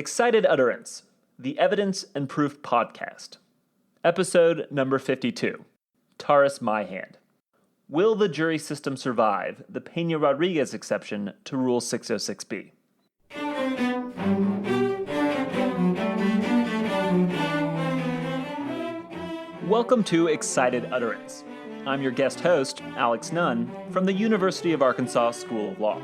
Excited Utterance, the Evidence and Proof Podcast. Episode number 52, Taurus Myhand. Will the jury system survive the Peña-Rodriguez exception to Rule 606B? Welcome to Excited Utterance. I'm your guest host, Alex Nunn, from the University of Arkansas School of Law.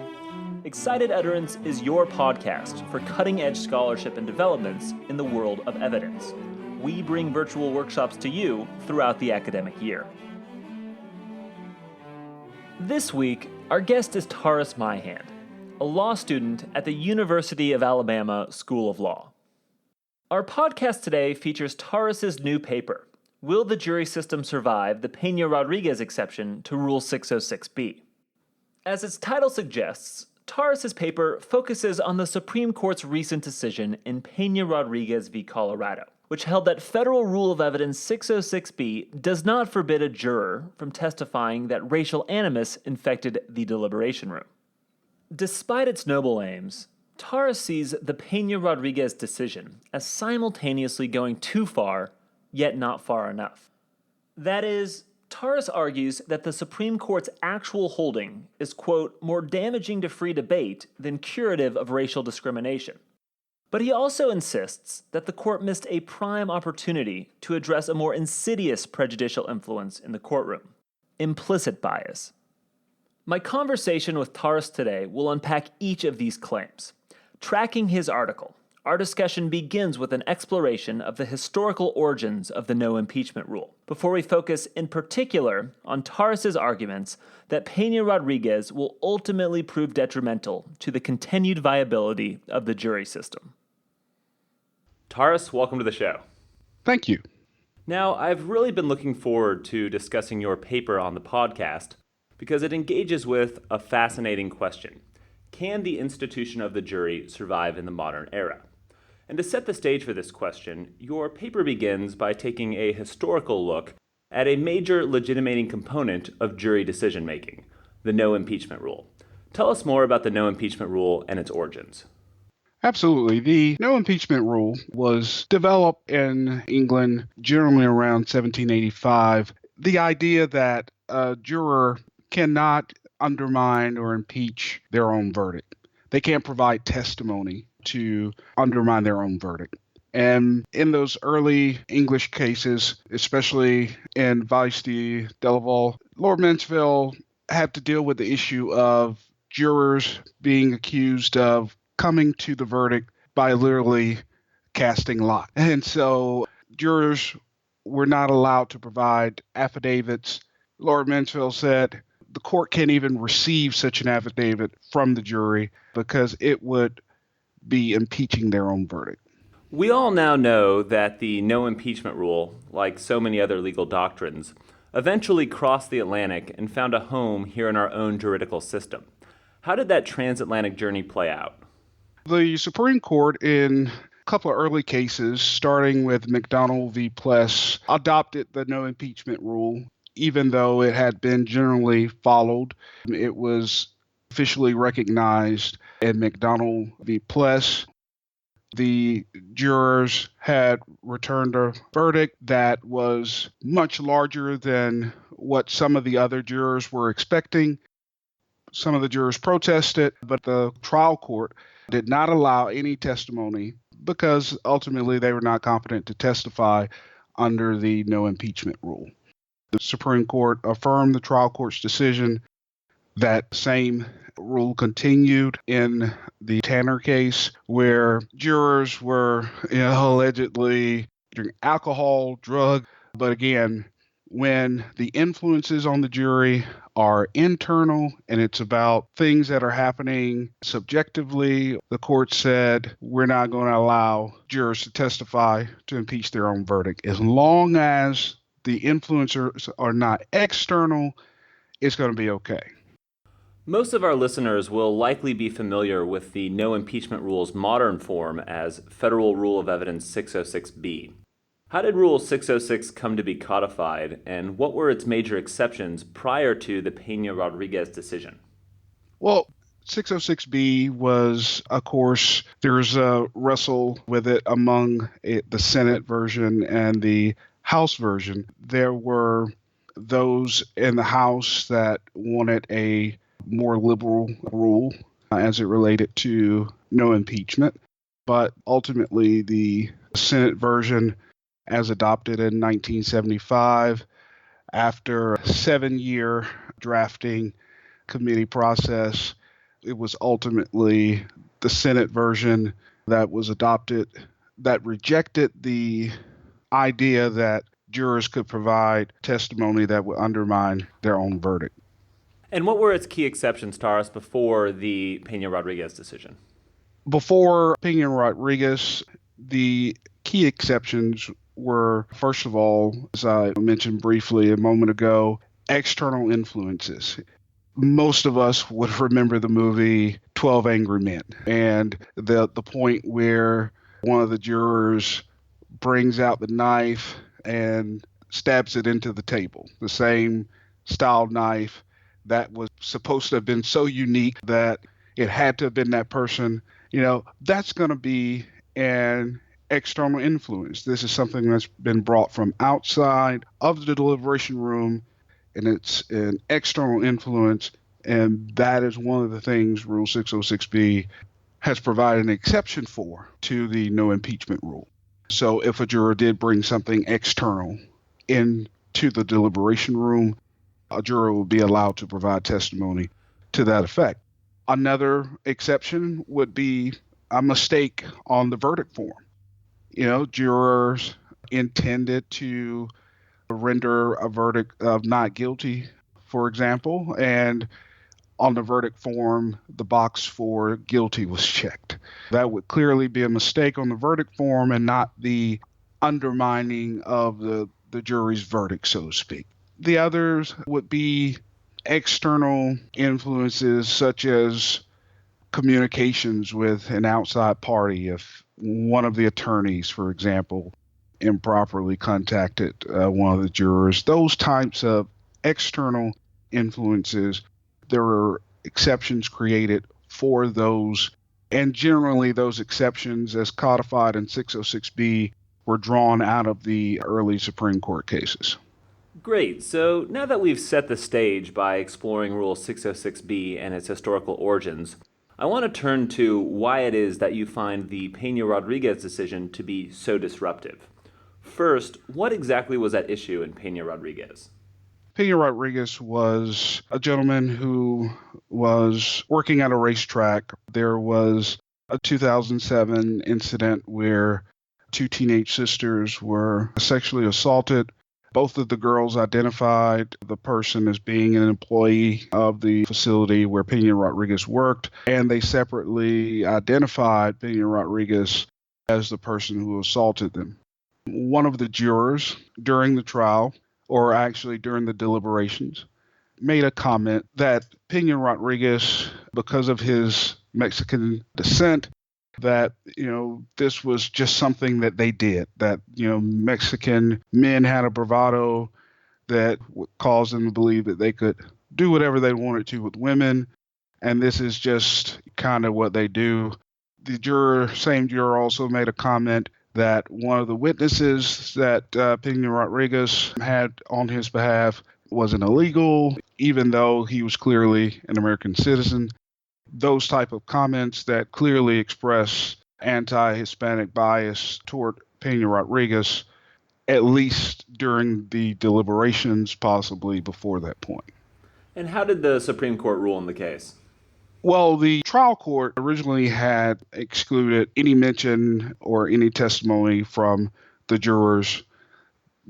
Excited Utterance is your podcast for cutting-edge scholarship and developments in the world of evidence. We bring virtual workshops to you throughout the academic year. This week, our guest is Taurus Myhand, a law student at the University of Alabama School of Law. Our podcast today features Taurus's new paper, Will the Jury System Survive the Peña-Rodriguez Exception to Rule 606B? As its title suggests, Taurus's paper focuses on the Supreme Court's recent decision in Peña-Rodriguez v. Colorado, which held that Federal Rule of Evidence 606B does not forbid a juror from testifying that racial animus infected the deliberation room. Despite its noble aims, Taurus sees the Peña-Rodriguez decision as simultaneously going too far, yet not far enough. That is, Taurus argues that the Supreme Court's actual holding is, quote, more damaging to free debate than curative of racial discrimination. But he also insists that the court missed a prime opportunity to address a more insidious prejudicial influence in the courtroom: implicit bias. My conversation with Taurus today will unpack each of these claims. Tracking his article, our discussion begins with an exploration of the historical origins of the no impeachment rule, before we focus in particular on Taurus's arguments that Peña-Rodriguez will ultimately prove detrimental to the continued viability of the jury system. Taurus, welcome to the show. Thank you. Now, I've really been looking forward to discussing your paper on the podcast because it engages with a fascinating question. Can the institution of the jury survive in the modern era? And to set the stage for this question, your paper begins by taking a historical look at a major legitimating component of jury decision-making, the no impeachment rule. Tell us more about the no impeachment rule and its origins. Absolutely. The no impeachment rule was developed in England generally around 1785. The idea that a juror cannot undermine or impeach their own verdict. They can't provide testimony to undermine their own verdict. And in those early English cases, especially in Vice de Delaval, Lord Mansfield had to deal with the issue of jurors being accused of coming to the verdict by literally casting lots. And so jurors were not allowed to provide affidavits. Lord Mansfield said the court can't even receive such an affidavit from the jury because it would be impeaching their own verdict. We all now know that the no impeachment rule, like so many other legal doctrines, eventually crossed the Atlantic and found a home here in our own juridical system. How did that transatlantic journey play out? The Supreme Court, in a couple of early cases, starting with McDonald v. Pless, adopted the no impeachment rule, even though it had been generally followed. It was officially recognized in McDonald v. Pless. The jurors had returned a verdict that was much larger than what some of the other jurors were expecting. Some of the jurors protested, but the trial court did not allow any testimony because ultimately they were not competent to testify under the no impeachment rule. The Supreme Court affirmed the trial court's decision. That same rule continued in the Tanner case, where jurors were allegedly drinking alcohol, drugs. But again, when the influences on the jury are internal and it's about things that are happening subjectively, the court said, we're not going to allow jurors to testify to impeach their own verdict. As long as the influencers are not external, it's going to be okay. Most of our listeners will likely be familiar with the no impeachment rule's modern form as Federal Rule of Evidence 606B. How did Rule 606 come to be codified, and what were its major exceptions prior to the Peña-Rodriguez decision? Well, 606B was, of course, there's a wrestle with it among the Senate version and the House version. There were those in the House that wanted a more liberal rule as it related to no impeachment. But ultimately, the Senate version, as adopted in 1975, after a 7-year drafting committee process, it was ultimately the Senate version that was adopted that rejected the idea that jurors could provide testimony that would undermine their own verdict. And what were its key exceptions, Taurus, before the Peña-Rodriguez decision? Before Peña-Rodriguez, the key exceptions were, first of all, as I mentioned briefly a moment ago, external influences. Most of us would remember the movie 12 Angry Men and the point where one of the jurors brings out the knife and stabs it into the table. The same style knife that was supposed to have been so unique that it had to have been that person. That's going to be an external influence. This is something that's been brought from outside of the deliberation room, and it's an external influence. And that is one of the things Rule 606B has provided an exception for to the no impeachment rule. So if a juror did bring something external into the deliberation room, a juror will be allowed to provide testimony to that effect. Another exception would be a mistake on the verdict form. Jurors intended to render a verdict of not guilty, for example, and on the verdict form, the box for guilty was checked. That would clearly be a mistake on the verdict form and not the undermining of the jury's verdict, so to speak. The others would be external influences such as communications with an outside party. If one of the attorneys, for example, improperly contacted one of the jurors, those types of external influences, there are exceptions created for those. And generally, those exceptions, as codified in 606B, were drawn out of the early Supreme Court cases. Great. So now that we've set the stage by exploring Rule 606B and its historical origins, I want to turn to why it is that you find the Peña-Rodriguez decision to be so disruptive. First, what exactly was at issue in Peña-Rodriguez? Peña-Rodriguez was a gentleman who was working at a racetrack. There was a 2007 incident where 2 teenage sisters were sexually assaulted. Both of the girls identified the person as being an employee of the facility where Peña-Rodriguez worked, and they separately identified Peña-Rodriguez as the person who assaulted them. One of the jurors during the trial, or actually during the deliberations, made a comment that Peña-Rodriguez, because of his Mexican descent, that, this was just something that they did, that, Mexican men had a bravado that would cause them to believe that they could do whatever they wanted to with women. And this is just kind of what they do. The same juror also made a comment that one of the witnesses that Peña-Rodriguez had on his behalf was an illegal, even though he was clearly an American citizen. Those type of comments that clearly express anti-Hispanic bias toward Peña-Rodriguez, at least during the deliberations, possibly before that point. And how did the Supreme Court rule in the case? Well, the trial court originally had excluded any mention or any testimony from the jurors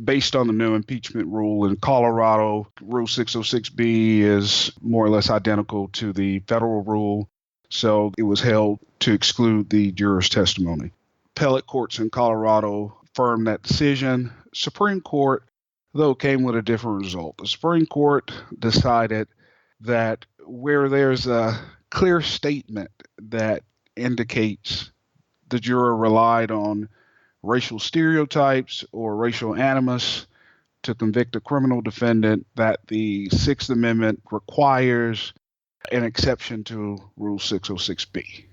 based on the no impeachment rule. In Colorado, Rule 606B is more or less identical to the federal rule, so it was held to exclude the jurors' testimony. Appellate courts in Colorado affirmed that decision. Supreme Court, though, came with a different result. The Supreme Court decided that where there's a clear statement that indicates the juror relied on racial stereotypes or racial animus to convict a criminal defendant, that the Sixth Amendment requires an exception to Rule 606B.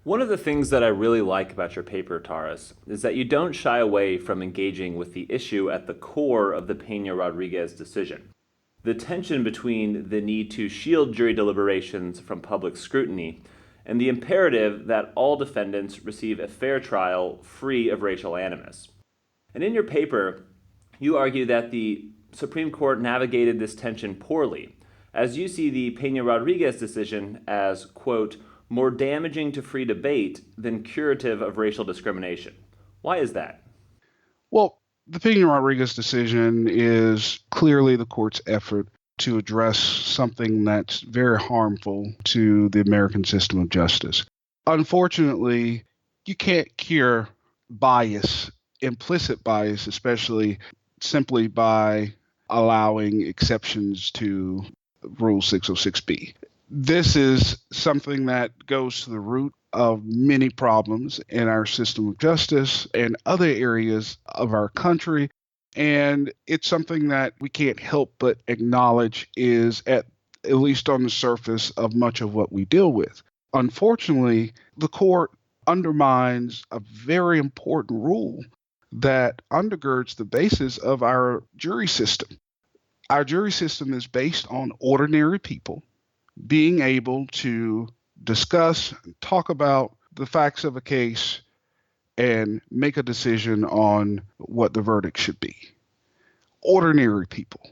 One of the things that I really like about your paper, Taurus, is that you don't shy away from engaging with the issue at the core of the Peña-Rodriguez decision. The tension between the need to shield jury deliberations from public scrutiny and the imperative that all defendants receive a fair trial free of racial animus. And in your paper, you argue that the Supreme Court navigated this tension poorly, as you see the Peña-Rodriguez decision as, quote, more damaging to free debate than curative of racial discrimination. Why is that? Well, the Peña-Rodriguez decision is clearly the court's effort to address something that's very harmful to the American system of justice. Unfortunately, you can't cure bias, implicit bias, especially simply by allowing exceptions to Rule 606B. This is something that goes to the root of many problems in our system of justice and other areas of our country. And it's something that we can't help but acknowledge is at least on the surface of much of what we deal with. Unfortunately, the court undermines a very important rule that undergirds the basis of our jury system. Our jury system is based on ordinary people being able to discuss and talk about the facts of a case and make a decision on what the verdict should be. Ordinary people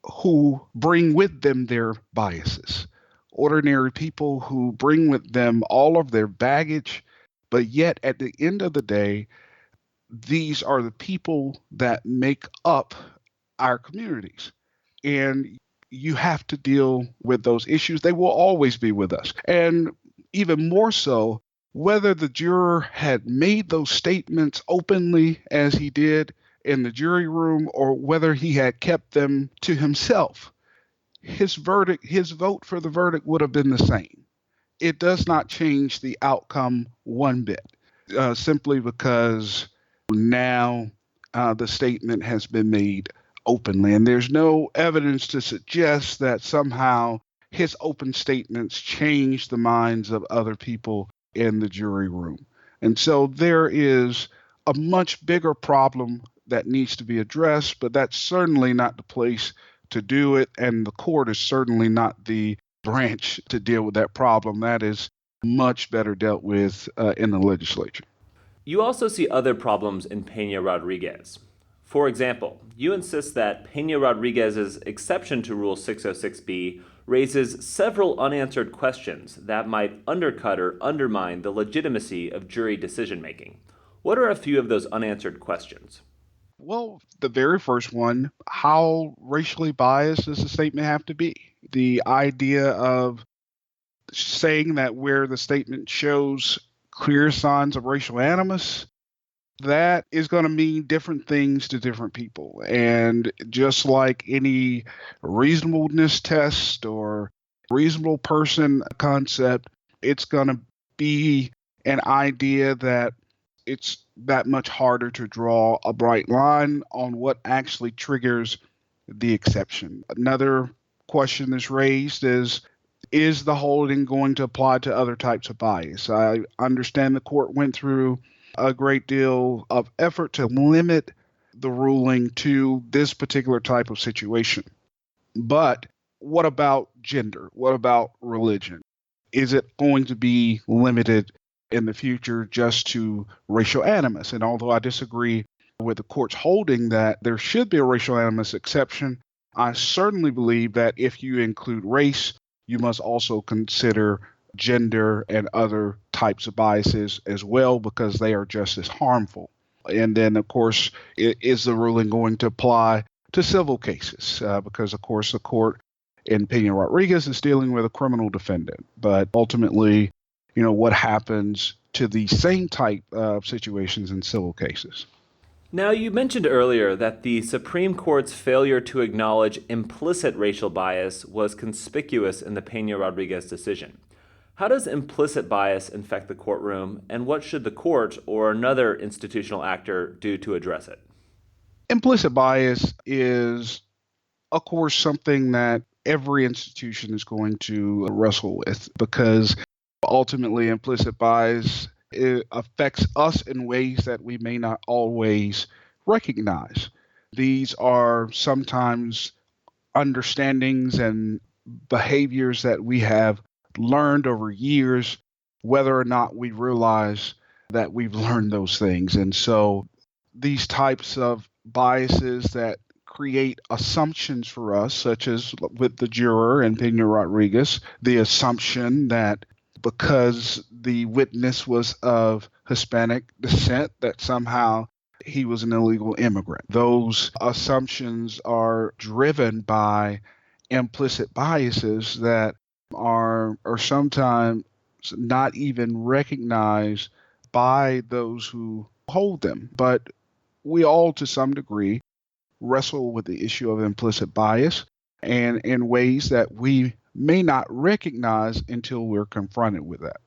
who bring with them their biases, ordinary people who bring with them all of their baggage, but yet at the end of the day, these are the people that make up our communities. And you have to deal with those issues. They will always be with us. And even more so, whether the juror had made those statements openly as he did in the jury room or whether he had kept them to himself, his vote for the verdict would have been the same. It does not change the outcome one bit, simply because now the statement has been made openly. And there's no evidence to suggest that somehow his open statements changed the minds of other people in the jury room. And so there is a much bigger problem that needs to be addressed, but that's certainly not the place to do it. And the court is certainly not the branch to deal with that problem. That is much better dealt with in the legislature. You also see other problems in Peña-Rodriguez. For example, you insist that Peña-Rodriguez's exception to Rule 606B raises several unanswered questions that might undercut or undermine the legitimacy of jury decision-making. What are a few of those unanswered questions? Well, the very first one, how racially biased does the statement have to be? The idea of saying that where the statement shows clear signs of racial animus, that is going to mean different things to different people. And just like any reasonableness test or reasonable person concept, it's going to be an idea that it's that much harder to draw a bright line on what actually triggers the exception. Another question that's raised is the holding going to apply to other types of bias? I understand the court went through a great deal of effort to limit the ruling to this particular type of situation. But what about gender? What about religion? Is it going to be limited in the future just to racial animus? And although I disagree with the court's holding that there should be a racial animus exception, I certainly believe that if you include race, you must also consider gender and other types of biases as well, because they are just as harmful. And then, of course, is the ruling going to apply to civil cases? Because, of course, the court in Peña-Rodriguez is dealing with a criminal defendant. But ultimately, what happens to the same type of situations in civil cases? Now, you mentioned earlier that the Supreme Court's failure to acknowledge implicit racial bias was conspicuous in the Peña-Rodriguez decision. How does implicit bias infect the courtroom, and what should the court or another institutional actor do to address it? Implicit bias is, of course, something that every institution is going to wrestle with, because ultimately implicit bias, it affects us in ways that we may not always recognize. These are sometimes understandings and behaviors that we have learned over years, whether or not we realize that we've learned those things. And so these types of biases that create assumptions for us, such as with the juror and Peña-Rodriguez, the assumption that because the witness was of Hispanic descent, that somehow he was an illegal immigrant. Those assumptions are driven by implicit biases that are sometimes not even recognized by those who hold them. But we all, to some degree, wrestle with the issue of implicit bias, and in ways that we may not recognize until we're confronted with that.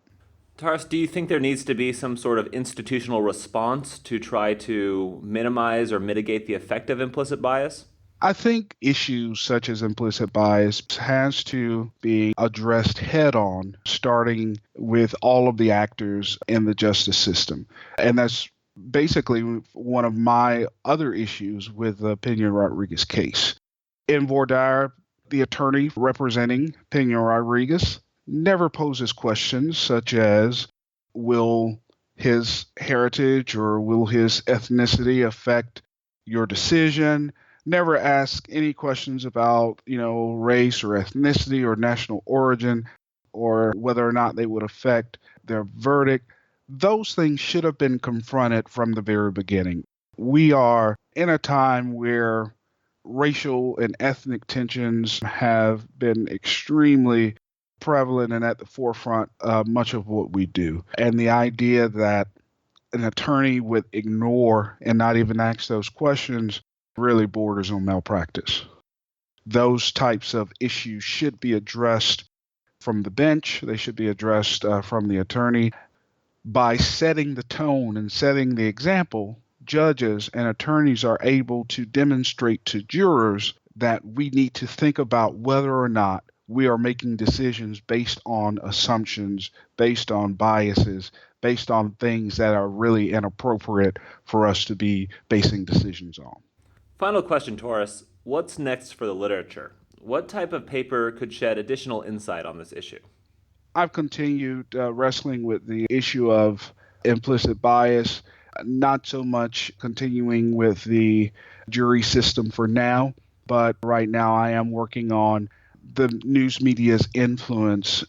Taurus, do you think there needs to be some sort of institutional response to try to minimize or mitigate the effect of implicit bias? I think issues such as implicit bias has to be addressed head on, starting with all of the actors in the justice system. And that's basically one of my other issues with the Peña-Rodriguez case. In voir dire, the attorney representing Peña-Rodriguez never poses questions such as, will his heritage or will his ethnicity affect your decision? Never ask any questions about, race or ethnicity or national origin, or whether or not they would affect their verdict. Those things should have been confronted from the very beginning. We are in a time where racial and ethnic tensions have been extremely prevalent and at the forefront of much of what we do. And the idea that an attorney would ignore and not even ask those questions really borders on malpractice. Those types of issues should be addressed from the bench. They should be addressed from the attorney. By setting the tone and setting the example, judges and attorneys are able to demonstrate to jurors that we need to think about whether or not we are making decisions based on assumptions, based on biases, based on things that are really inappropriate for us to be basing decisions on. Final question, Taurus. What's next for the literature? What type of paper could shed additional insight on this issue? I've continued wrestling with the issue of implicit bias, not so much continuing with the jury system for now, but right now I am working on the news media's influence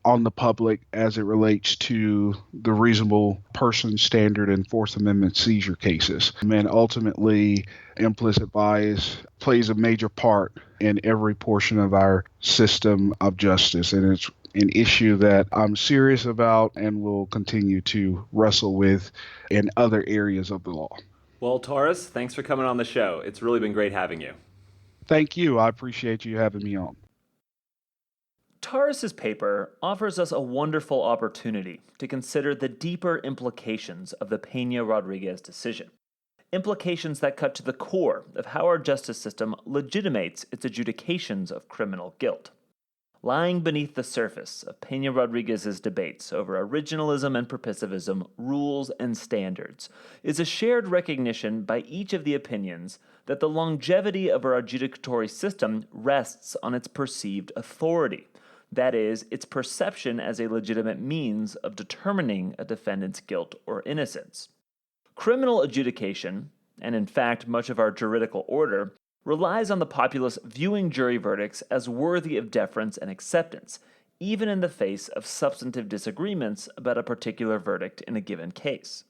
on the public as it relates to the reasonable person standard in Fourth Amendment seizure cases. And ultimately, implicit bias plays a major part in every portion of our system of justice. And it's an issue that I'm serious about and will continue to wrestle with in other areas of the law. Well, Taurus, thanks for coming on the show. It's really been great having you. Thank you. I appreciate you having me on. Taurus's paper offers us a wonderful opportunity to consider the deeper implications of the Peña-Rodriguez decision. Implications that cut to the core of how our justice system legitimates its adjudications of criminal guilt. Lying beneath the surface of Peña-Rodriguez's debates over originalism and permissivism, rules and standards, is a shared recognition by each of the opinions that the longevity of our adjudicatory system rests on its perceived authority, that is, its perception as a legitimate means of determining a defendant's guilt or innocence. Criminal adjudication, and in fact much of our juridical order, relies on the populace viewing jury verdicts as worthy of deference and acceptance, even in the face of substantive disagreements about a particular verdict in a given case.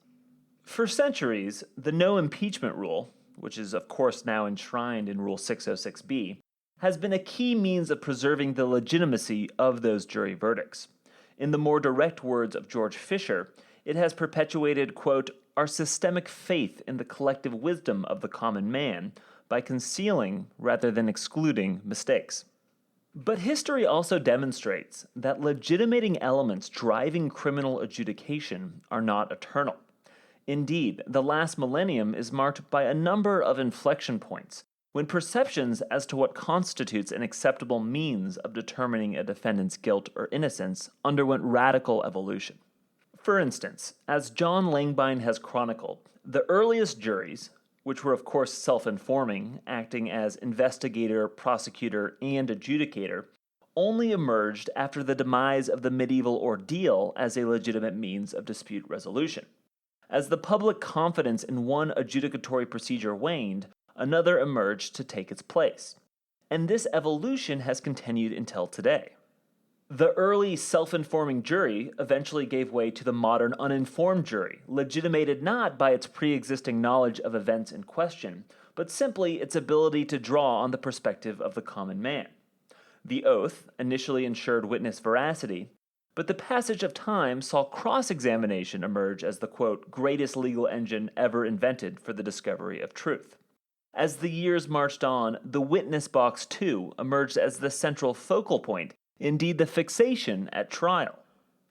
For centuries, the no impeachment rule, which is of course now enshrined in Rule 606b, has been a key means of preserving the legitimacy of those jury verdicts. In the more direct words of George Fisher, it has perpetuated, quote, our systemic faith in the collective wisdom of the common man by concealing rather than excluding mistakes. But history also demonstrates that legitimating elements driving criminal adjudication are not eternal. Indeed, the last millennium is marked by a number of inflection points when perceptions as to what constitutes an acceptable means of determining a defendant's guilt or innocence underwent radical evolution. For instance, as John Langbein has chronicled, the earliest juries, which were of course self-informing, acting as investigator, prosecutor, and adjudicator, only emerged after the demise of the medieval ordeal as a legitimate means of dispute resolution. As the public confidence in one adjudicatory procedure waned, another emerged to take its place. And this evolution has continued until today. The early self-informing jury eventually gave way to the modern uninformed jury, legitimated not by its pre-existing knowledge of events in question, but simply its ability to draw on the perspective of the common man. The oath initially ensured witness veracity, but the passage of time saw cross-examination emerge as the, quote, greatest legal engine ever invented for the discovery of truth. As the years marched on, the witness box, too, emerged as the central focal point, indeed the fixation at trial.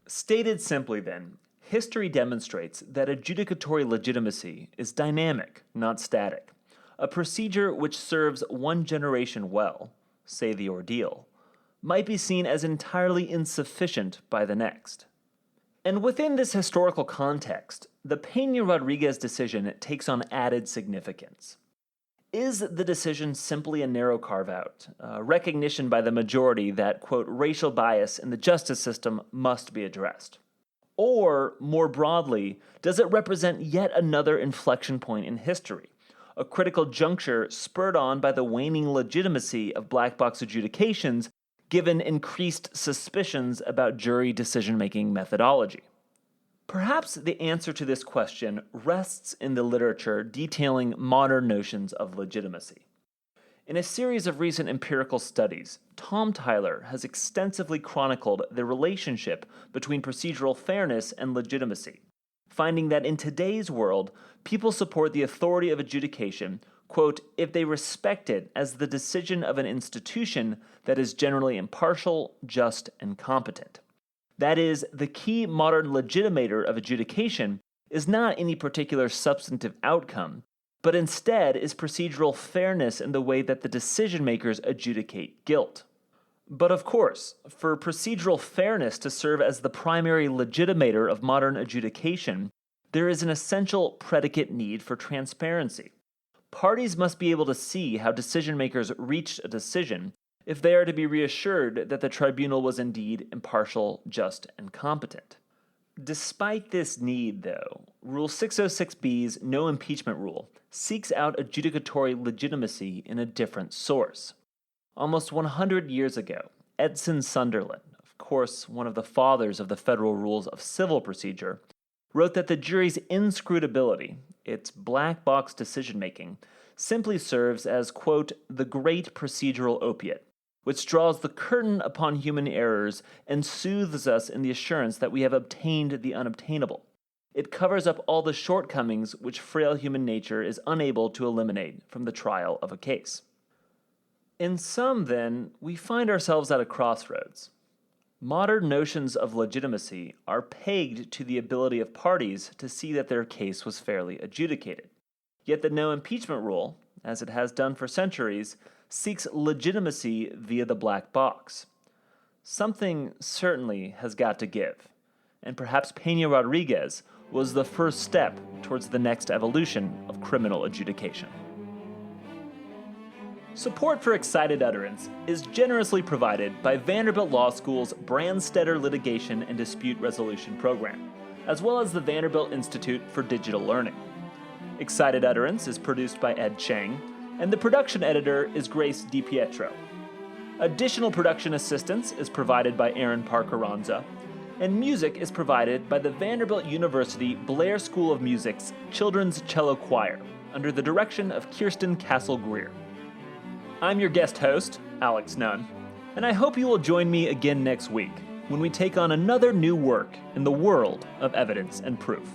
Stated simply then, history demonstrates that adjudicatory legitimacy is dynamic, not static. A procedure which serves one generation well, say the ordeal, might be seen as entirely insufficient by the next. And within this historical context, the Peña-Rodriguez decision takes on added significance. Is the decision simply a narrow carve-out, recognition by the majority that, quote, racial bias in the justice system must be addressed? Or, more broadly, does it represent yet another inflection point in history, a critical juncture spurred on by the waning legitimacy of black box adjudications given increased suspicions about jury decision-making methodology? Perhaps the answer to this question rests in the literature detailing modern notions of legitimacy. In a series of recent empirical studies, Tom Tyler has extensively chronicled the relationship between procedural fairness and legitimacy, finding that in today's world, people support the authority of adjudication, quote, if they respect it as the decision of an institution that is generally impartial, just, and competent. That is, the key modern legitimator of adjudication is not any particular substantive outcome, but instead is procedural fairness in the way that the decision-makers adjudicate guilt. But of course, for procedural fairness to serve as the primary legitimator of modern adjudication, there is an essential predicate need for transparency. Parties must be able to see how decision-makers reached a decision if they are to be reassured that the tribunal was indeed impartial, just, and competent. Despite this need, though, Rule 606B's no impeachment rule seeks out adjudicatory legitimacy in a different source. Almost 100 years ago, Edson Sunderland, of course one of the fathers of the federal rules of civil procedure, wrote that the jury's inscrutability, its black box decision-making, simply serves as, quote, the great procedural opiate, which draws the curtain upon human errors and soothes us in the assurance that we have obtained the unobtainable. It covers up all the shortcomings which frail human nature is unable to eliminate from the trial of a case. In sum, then, we find ourselves at a crossroads. Modern notions of legitimacy are pegged to the ability of parties to see that their case was fairly adjudicated. Yet the no impeachment rule, as it has done for centuries, seeks legitimacy via the black box. Something certainly has got to give, and perhaps Peña-Rodriguez was the first step towards the next evolution of criminal adjudication. Support for Excited Utterance is generously provided by Vanderbilt Law School's Branstetter Litigation and Dispute Resolution Program, as well as the Vanderbilt Institute for Digital Learning. Excited Utterance is produced by Ed Chang, and the production editor is Grace DiPietro. Additional production assistance is provided by Aaron Parker-Ronza, and music is provided by the Vanderbilt University Blair School of Music's Children's Cello Choir, under the direction of Kirsten Castle-Greer. I'm your guest host, Alex Nunn, and I hope you will join me again next week when we take on another new work in the world of evidence and proof.